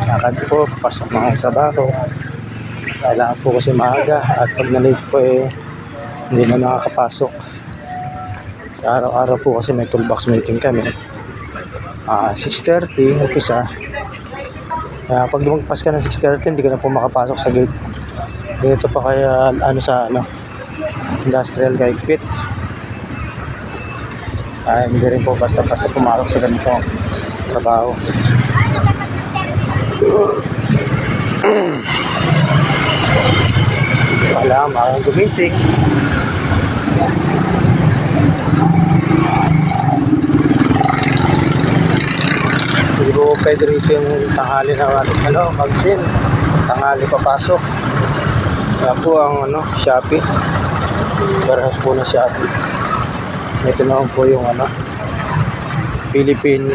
lakad po, pasok mga trabaho. Kailangan po kasi maaga at pag na-late po hindi na nakakapasok. Araw-araw po kasi may toolbox meeting kami. 6:30 umpisa. Kaya pag lumagpas ka ng 6:30 hindi ka na po makapasok sa gate. Ganito pa kaya sa industrial Kaikpit. Hindi rin po basta-basta pumarok sa ganito trabaho. Wala, makakang gumising. Hindi po pwede rito yung tanghali na magsin. Tanghali papasok. Kaya po ang Shopee. Warehouse po na Shopee. Ito naman po yung Philippine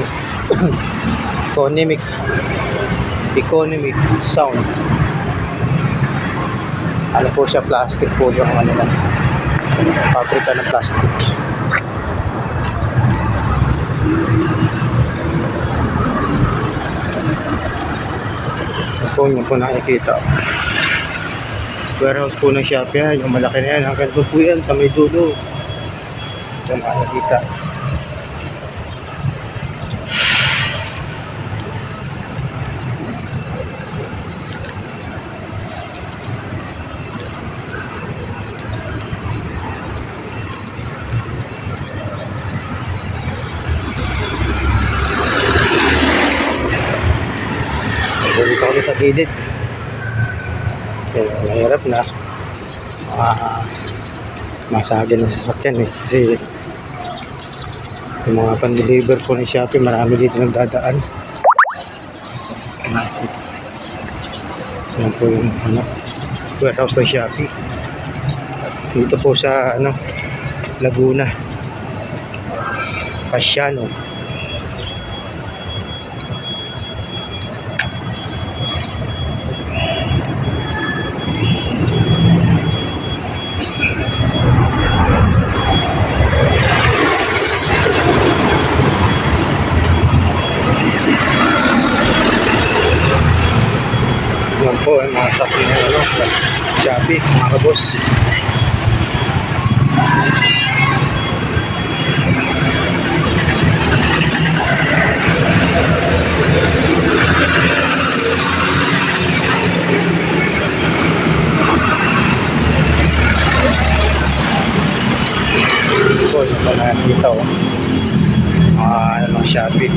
Economic Sound. Po siya, plastic po yung pabrika ng plastic. Yun po nakikita. Warehouse po ng Shopee, yung malaki na yan. Hanggang doon po yan sa may dulo. Ito nakikita. Dito kami sa gilid. Mahirap na masagin na sasakyan kasi yung mga pan-deliver po ni Shopee, marami dito nagdadaan. Yan po yung warehouse ng Shopee. Dito po sa Laguna, Pasiano. Yan po ang mga truck na Shopee, mga kabos. Ito po yung nakikita ng Shopee.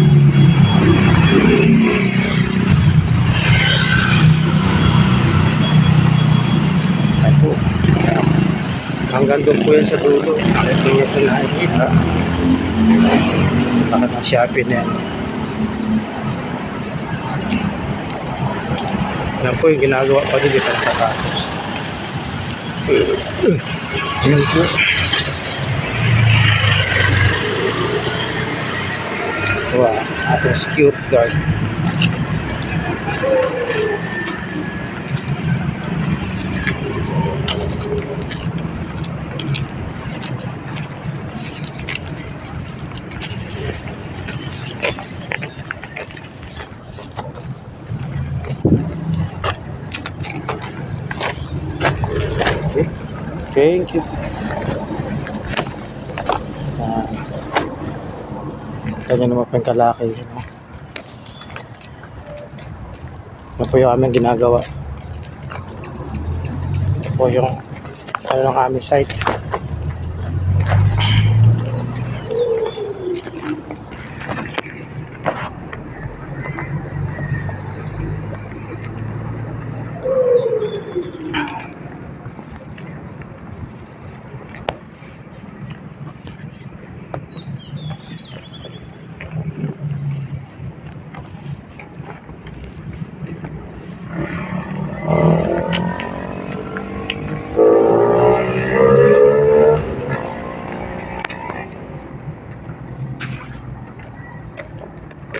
Hanggang doon po yan sa dulo. Ito yung nakikita. Bakit ang Shopee na yan. Yan po yung ginagawa pa din dito sa tapos. Yan po. Wow, ating security guard. Thank you. Kanya naman po yung kalaki. Ano po yung aming ginagawa. Ito po yung ng aming site.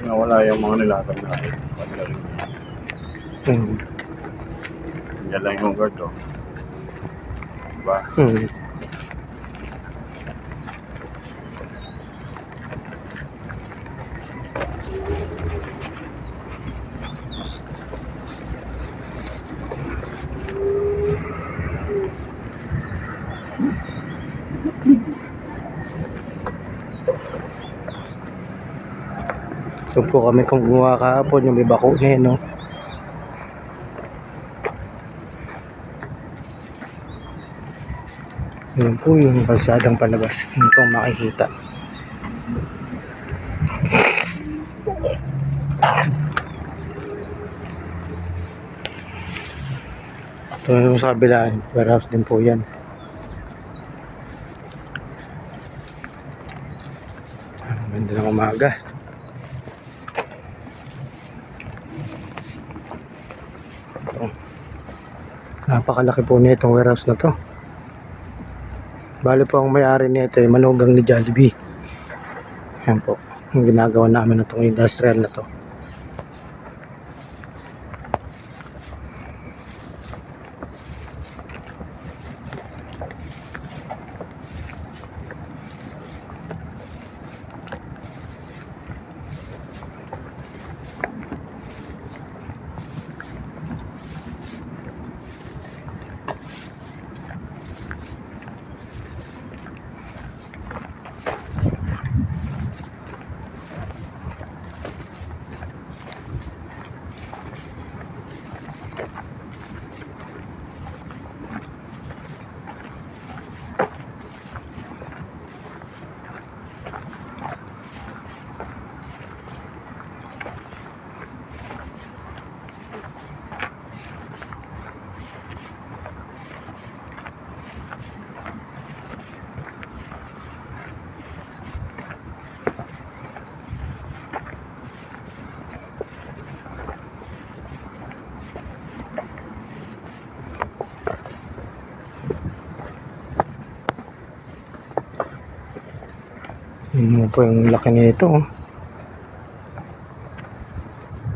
Nawala yung mga nilatag natin sa kanila rin. Yan lang yung guard to. Diba? So po kami kumuha kahapon yung may bako na yun, no? Yun po yung kalsadang palabas. Yun pong makikita. Ito yung sa kabilaan. Warehouse din po yan. Ganda ng umaga. Ito. Napakalaki po nitong warehouse na to. Bali po ang may-ari nito ay manugang ni Jollibee. Yan po. Ang ginagawa namin na itong industrial na to. Yun po yung laki nito.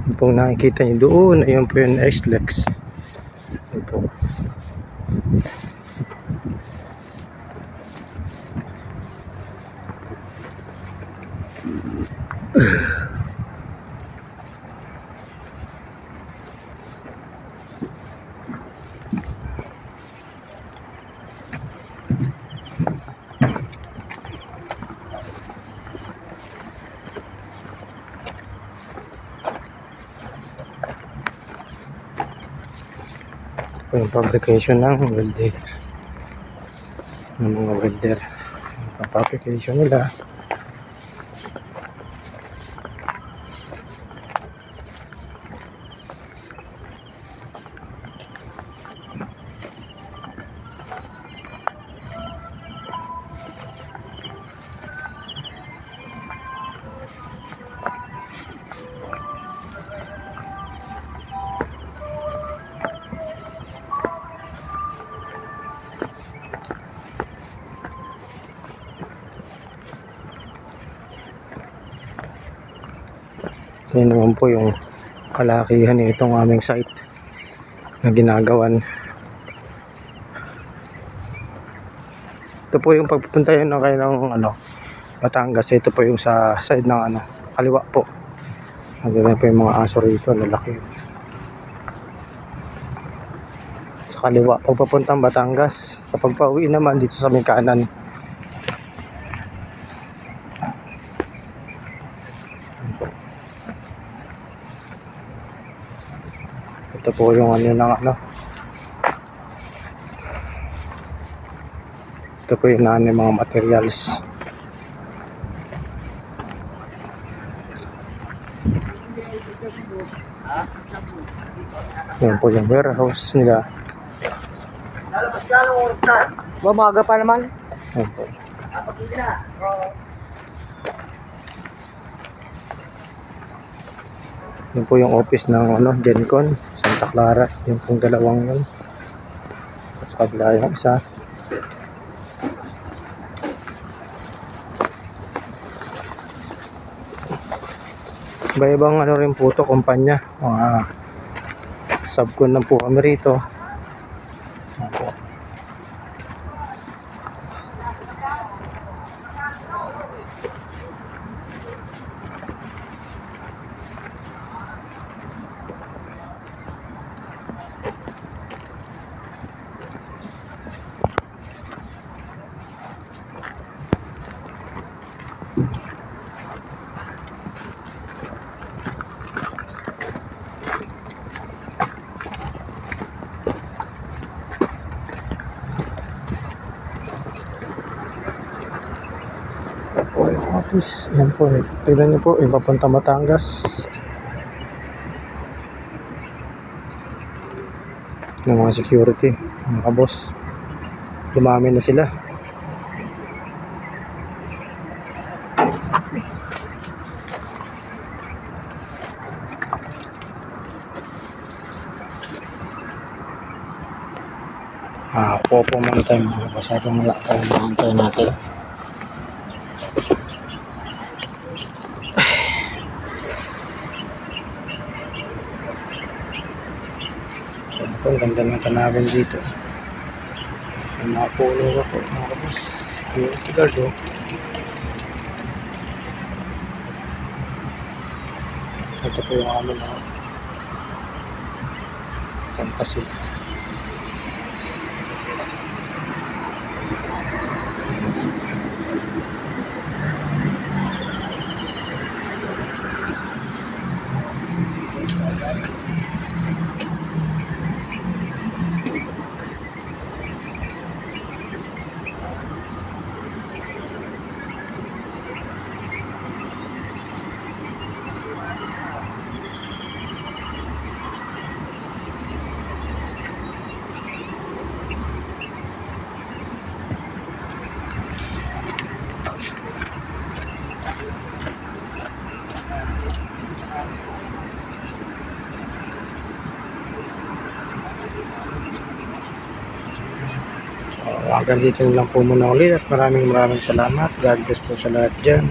Yun po nakikita nyo doon. Ayun po yung SLEX. Yun po. Ito yung fabrication ng welder. Ng mga welder. Yung fabrication nila. Yan naman po yung kalakihan nitong aming site na ginagawan. Ito po yung pagpupunta yun ng kayo ng Batangas. Ito po yung sa side ng kaliwa po. Nandun po yung mga aso rito, lalaki. Sa kaliwa, pagpapuntang Batangas. Kapag pauwi naman dito sa may kanan. Ito po yung ito po yung mga materials. Yan po yung warehouse nila. Lalabas ka ng oras na. Mamaga pa naman. Yan po. Napagin na. Yan po yung office ng Gencon, Santa Clara. Yung pong dalawang yun. Sa kabila yung isa. Iba-ibang rin po ito, kumpanya. Mga subcon na po kami rito. Yan po. Tapos, yan po. Tignan niyo po, yung papunta Batangas. Ng mga security, mga kabos. Dumami na sila. Ako po muna tayo mga kabos. Habang wala tayo mga natin. Ang ganda ng tanagan dito. May mga puno ako, mga kabos. Security guard, oh. Ito po yung amin, oh. Fantasy. Hanggang dito lang po muna ulit at maraming salamat. God bless po sa lahat dyan.